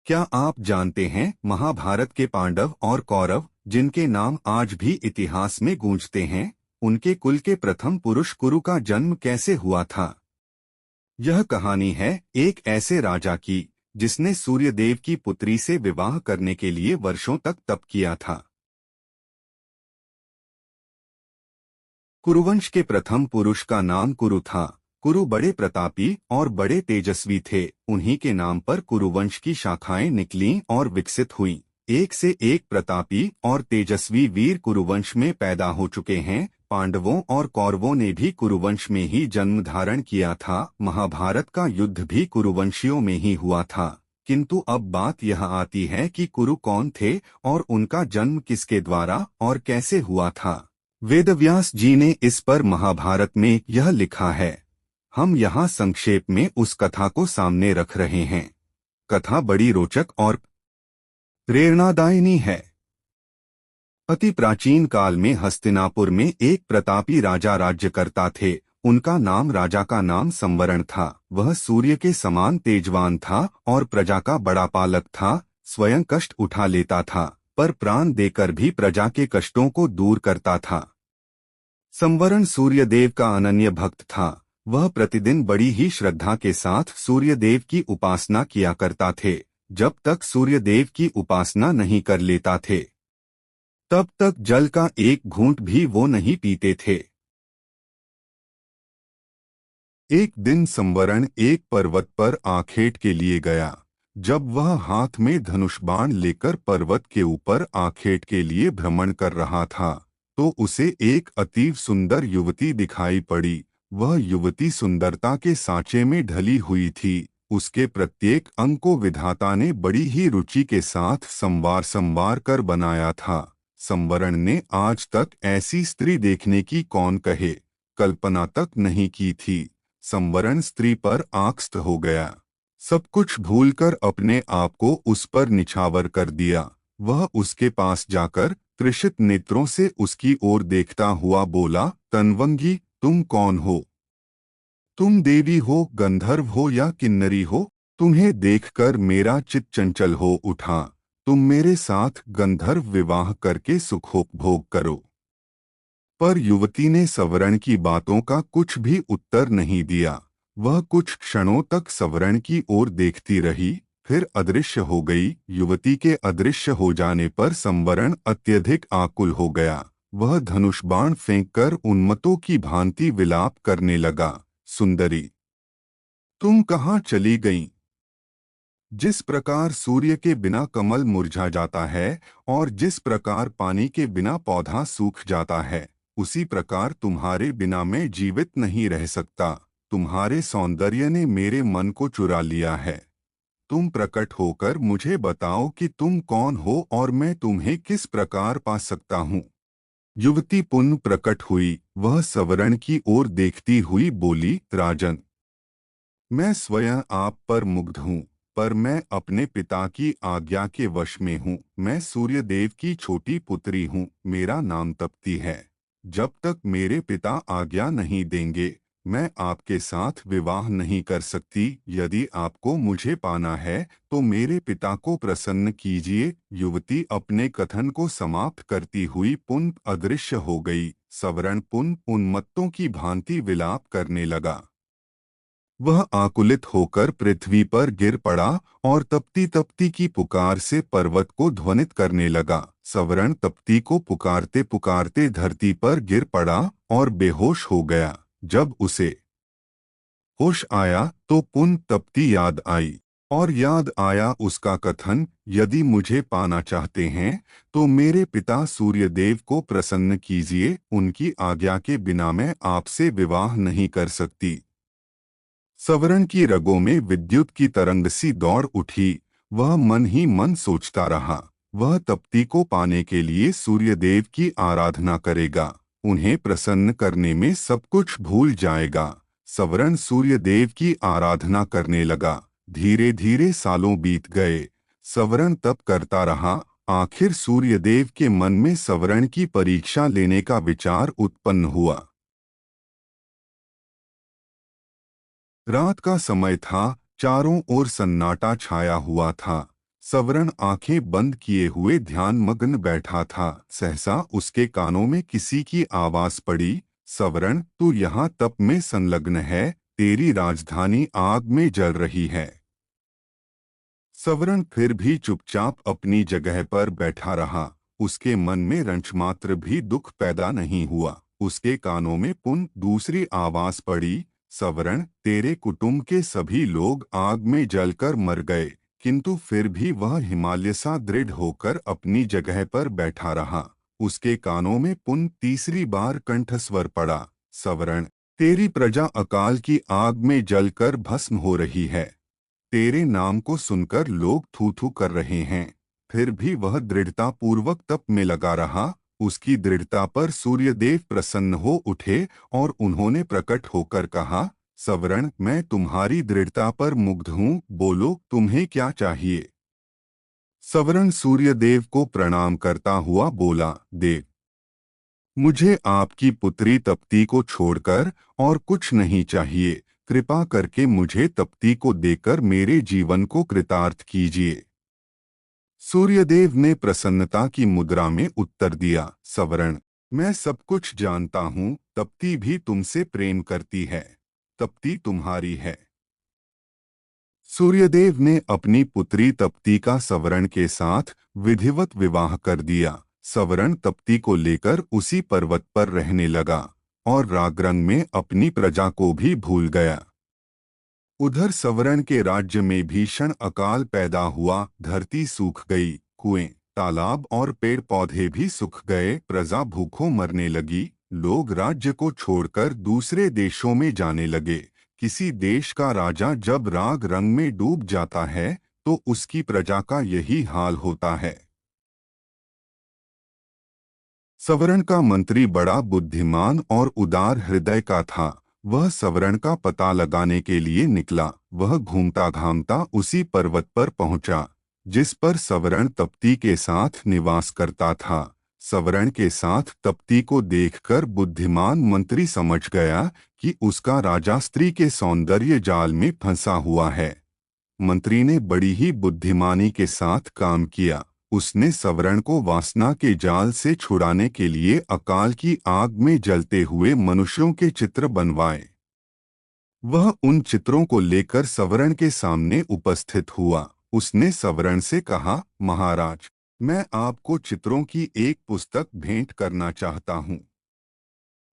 क्या आप जानते हैं महाभारत के पांडव और कौरव, जिनके नाम आज भी इतिहास में गूंजते हैं, उनके कुल के प्रथम पुरुष कुरु का जन्म कैसे हुआ था? यह कहानी है एक ऐसे राजा की जिसने सूर्यदेव की पुत्री से विवाह करने के लिए वर्षों तक तप किया था। कुरुवंश के प्रथम पुरुष का नाम कुरु था। कुरु बड़े प्रतापी और बड़े तेजस्वी थे। उन्हीं के नाम पर कुरुवंश की शाखाएं निकलीं और विकसित हुईं। एक से एक प्रतापी और तेजस्वी वीर कुरुवंश में पैदा हो चुके हैं। पांडवों और कौरवों ने भी कुरुवंश में ही जन्म धारण किया था। महाभारत का युद्ध भी कुरुवंशियों में ही हुआ था। किंतु अब बात यह आती है कि कुरु कौन थे और उनका जन्म किसके द्वारा और कैसे हुआ था। वेदव्यास जी ने इस पर महाभारत में यह लिखा है। हम यहाँ संक्षेप में उस कथा को सामने रख रहे हैं। कथा बड़ी रोचक और प्रेरणादायिनी है। अति प्राचीन काल में हस्तिनापुर में एक प्रतापी राजा राज्य करता थे। उनका नाम राजा का नाम संवरण था। वह सूर्य के समान तेजवान था और प्रजा का बड़ा पालक था। स्वयं कष्ट उठा लेता था, पर प्राण देकर भी प्रजा के कष्टों को दूर करता था। संवरण सूर्यदेव का अनन्य भक्त था। वह प्रतिदिन बड़ी ही श्रद्धा के साथ सूर्यदेव की उपासना किया करता थे। जब तक सूर्यदेव की उपासना नहीं कर लेता थे, तब तक जल का एक घूंट भी वो नहीं पीते थे। एक दिन संवरण एक पर्वत पर आखेट के लिए गया। जब वह हाथ में धनुष बाण लेकर पर्वत के ऊपर आखेट के लिए भ्रमण कर रहा था, तो उसे एक अतीव सुंदर युवती दिखाई पड़ी। वह युवती सुंदरता के सांचे में ढली हुई थी। उसके प्रत्येक अंग को विधाता ने बड़ी ही रुचि के साथ संवार कर बनाया था। संवरण ने आज तक ऐसी स्त्री देखने की कौन कहे, कल्पना तक नहीं की थी। संवरण स्त्री पर आकृष्ट हो गया। सब कुछ भूलकर अपने आप को उस पर निछावर कर दिया। वह उसके पास जाकर तृषित नेत्रों से उसकी ओर देखता हुआ बोला, तन्वंगी, तुम कौन हो? तुम देवी हो, गंधर्व हो या किन्नरी हो? तुम्हें देखकर मेरा चित्त चंचल हो उठा। तुम मेरे साथ गंधर्व विवाह करके सुखोपभोग करो। पर युवती ने संवरण की बातों का कुछ भी उत्तर नहीं दिया। वह कुछ क्षणों तक संवरण की ओर देखती रही, फिर अदृश्य हो गई। युवती के अदृश्य हो जाने पर संवरण अत्यधिक आकुल हो गया। वह धनुष बाण फेंककर उन्मत्तों की भांति विलाप करने लगा, सुंदरी, तुम कहाँ चली गईं? जिस प्रकार सूर्य के बिना कमल मुरझा जाता है और जिस प्रकार पानी के बिना पौधा सूख जाता है, उसी प्रकार तुम्हारे बिना मैं जीवित नहीं रह सकता। तुम्हारे सौंदर्य ने मेरे मन को चुरा लिया है। तुम प्रकट होकर मुझे बताओ कि तुम कौन हो और मैं तुम्हें किस प्रकार पा सकता हूँ। युवती पुनः प्रकट हुई। वह संवरण की ओर देखती हुई बोली, राजन, मैं स्वयं आप पर मुग्ध हूँ, पर मैं अपने पिता की आज्ञा के वश में हूँ। मैं सूर्यदेव की छोटी पुत्री हूँ। मेरा नाम तप्ती है। जब तक मेरे पिता आज्ञा नहीं देंगे, मैं आपके साथ विवाह नहीं कर सकती। यदि आपको मुझे पाना है तो मेरे पिता को प्रसन्न कीजिए। युवती अपने कथन को समाप्त करती हुई पुनः अदृश्य हो गई। संवरण पुनः उन्मत्तों की भांति विलाप करने लगा। वह आकुलित होकर पृथ्वी पर गिर पड़ा और तप्ती तप्ती की पुकार से पर्वत को ध्वनित करने लगा। संवरण तप्ती को पुकारते पुकारते धरती पर गिर पड़ा और बेहोश हो गया। जब उसे होश आया तो पुनः तप्ती याद आई और याद आया उसका कथन, यदि मुझे पाना चाहते हैं तो मेरे पिता सूर्यदेव को प्रसन्न कीजिए। उनकी आज्ञा के बिना मैं आपसे विवाह नहीं कर सकती। संवरण की रगों में विद्युत की तरंग सी दौड़ उठी। वह मन ही मन सोचता रहा। वह तप्ती को पाने के लिए सूर्यदेव की आराधना करेगा। उन्हें प्रसन्न करने में सब कुछ भूल जाएगा। संवरण सूर्यदेव की आराधना करने लगा। धीरे धीरे सालों बीत गए। संवरण तप करता रहा। आखिर सूर्यदेव के मन में संवरण की परीक्षा लेने का विचार उत्पन्न हुआ। रात का समय था। चारों ओर सन्नाटा छाया हुआ था। सवरण आंखें बंद किए हुए ध्यान मग्न बैठा था। सहसा उसके कानों में किसी की आवाज पड़ी, सवरण तू यहाँ तप में संलग्न है, तेरी राजधानी आग में जल रही है। सवरण फिर भी चुपचाप अपनी जगह पर बैठा रहा। उसके मन में रंचमात्र भी दुख पैदा नहीं हुआ। उसके कानों में पुनः दूसरी आवाज पड़ी, सवरण तेरे कुटुंब के सभी लोग आग में जलकर मर गए। किंतु फिर भी वह हिमालय सा दृढ़ होकर अपनी जगह पर बैठा रहा। उसके कानों में पुनः तीसरी बार कंठस्वर पड़ा, सवरण तेरी प्रजा अकाल की आग में जलकर भस्म हो रही है। तेरे नाम को सुनकर लोग थू थू कर रहे हैं। फिर भी वह दृढ़ता पूर्वक तप में लगा रहा। उसकी दृढ़ता पर सूर्यदेव प्रसन्न हो उठे और उन्होंने प्रकट होकर कहा, सवरण मैं तुम्हारी दृढ़ता पर मुग्ध हूँ, बोलो तुम्हें क्या चाहिए। सवरण सूर्यदेव को प्रणाम करता हुआ बोला, देव मुझे आपकी पुत्री तप्ती को छोड़कर और कुछ नहीं चाहिए। कृपा करके मुझे तप्ती को देकर मेरे जीवन को कृतार्थ कीजिए। सूर्यदेव ने प्रसन्नता की मुद्रा में उत्तर दिया, सवरण मैं सब कुछ जानता हूँ, तप्ती भी तुमसे प्रेम करती है। तप्ती तुम्हारी है। सूर्यदेव ने अपनी पुत्री तप्ती का सवरण के साथ विधिवत विवाह कर दिया। सवरण तप्ती को लेकर उसी पर्वत पर रहने लगा और रागरंग में अपनी प्रजा को भी भूल गया। उधर सवरण के राज्य में भीषण अकाल पैदा हुआ। धरती सूख गई, कुएं, तालाब और पेड़ पौधे भी सूख गए। प्रजा भूखों मरने लगी। लोग राज्य को छोड़कर दूसरे देशों में जाने लगे। किसी देश का राजा जब राग रंग में डूब जाता है तो उसकी प्रजा का यही हाल होता है। सवरण का मंत्री बड़ा बुद्धिमान और उदार हृदय का था। वह सवरण का पता लगाने के लिए निकला। वह घूमता घामता उसी पर्वत पर पहुंचा जिस पर सवरण तप्ती के साथ निवास करता था। सवरण के साथ तप्ती को देखकर बुद्धिमान मंत्री समझ गया कि उसका राजा स्त्री के सौंदर्य जाल में फंसा हुआ है। मंत्री ने बड़ी ही बुद्धिमानी के साथ काम किया। उसने सवरण को वासना के जाल से छुड़ाने के लिए अकाल की आग में जलते हुए मनुष्यों के चित्र बनवाए। वह उन चित्रों को लेकर सवरण के सामने उपस्थित हुआ। उसने सवरण से कहा, महाराज मैं आपको चित्रों की एक पुस्तक भेंट करना चाहता हूँ।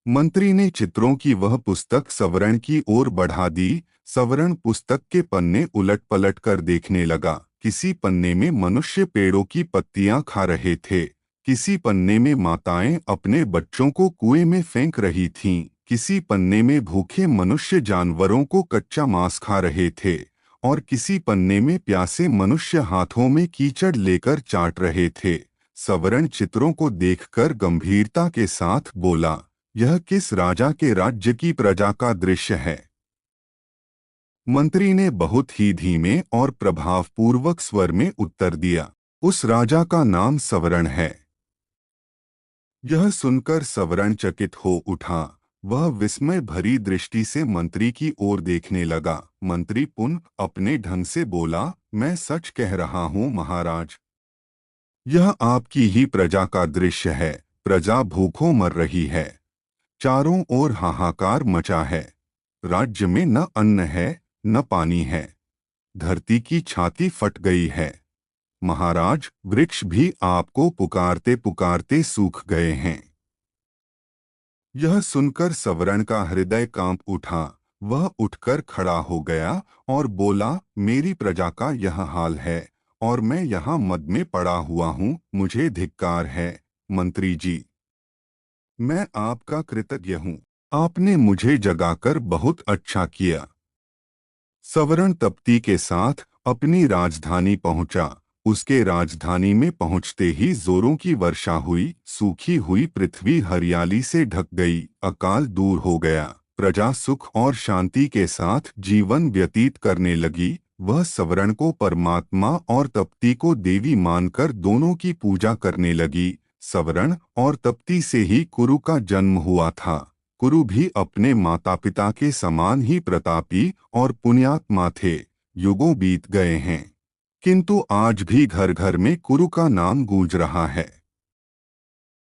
मंत्री ने चित्रों की वह पुस्तक सवरण की ओर बढ़ा दी। सवरण पुस्तक के पन्ने उलट पलट कर देखने लगा। किसी पन्ने में मनुष्य पेड़ों की पत्तियां खा रहे थे। किसी पन्ने में माताएं अपने बच्चों को कुएं में फेंक रही थीं। किसी पन्ने में भूखे मनुष्य जानवरों को कच्चा मांस खा रहे थे और किसी पन्ने में प्यासे मनुष्य हाथों में कीचड़ लेकर चाट रहे थे। सवरण चित्रों को देखकर गंभीरता के साथ बोला, यह किस राजा के राज्य की प्रजा का दृश्य है। मंत्री ने बहुत ही धीमे और प्रभावपूर्वक स्वर में उत्तर दिया, उस राजा का नाम सवरण है। यह सुनकर सवरण चकित हो उठा। वह विस्मय भरी दृष्टि से मंत्री की ओर देखने लगा। मंत्री पुनः अपने ढंग से बोला, मैं सच कह रहा हूँ महाराज, यह आपकी ही प्रजा का दृश्य है। प्रजा भूखों मर रही है। चारों ओर हाहाकार मचा है। राज्य में न अन्न है न पानी है। धरती की छाती फट गई है। महाराज वृक्ष भी आपको पुकारते पुकारते सूख गए हैं। यह सुनकर सवरण का हृदय कांप उठा। वह उठकर खड़ा हो गया और बोला, मेरी प्रजा का यह हाल है और मैं यहाँ मद में पड़ा हुआ हूँ। मुझे धिक्कार है मंत्री जी। मैं आपका कृतज्ञ हूँ। आपने मुझे जगाकर बहुत अच्छा किया। सवरण तप्ती के साथ अपनी राजधानी पहुंचा। उसके राजधानी में पहुंचते ही जोरों की वर्षा हुई। सूखी हुई पृथ्वी हरियाली से ढक गई। अकाल दूर हो गया। प्रजा सुख और शांति के साथ जीवन व्यतीत करने लगी। वह सवरण को परमात्मा और तप्ती को देवी मानकर दोनों की पूजा करने लगी। सवरण और तप्ती से ही कुरु का जन्म हुआ था। कुरु भी अपने माता पिता के समान ही प्रतापी और पुण्यात्मा थे। युगों बीत गए हैं। किंतु आज भी घर घर में कुरु का नाम गूंज रहा है।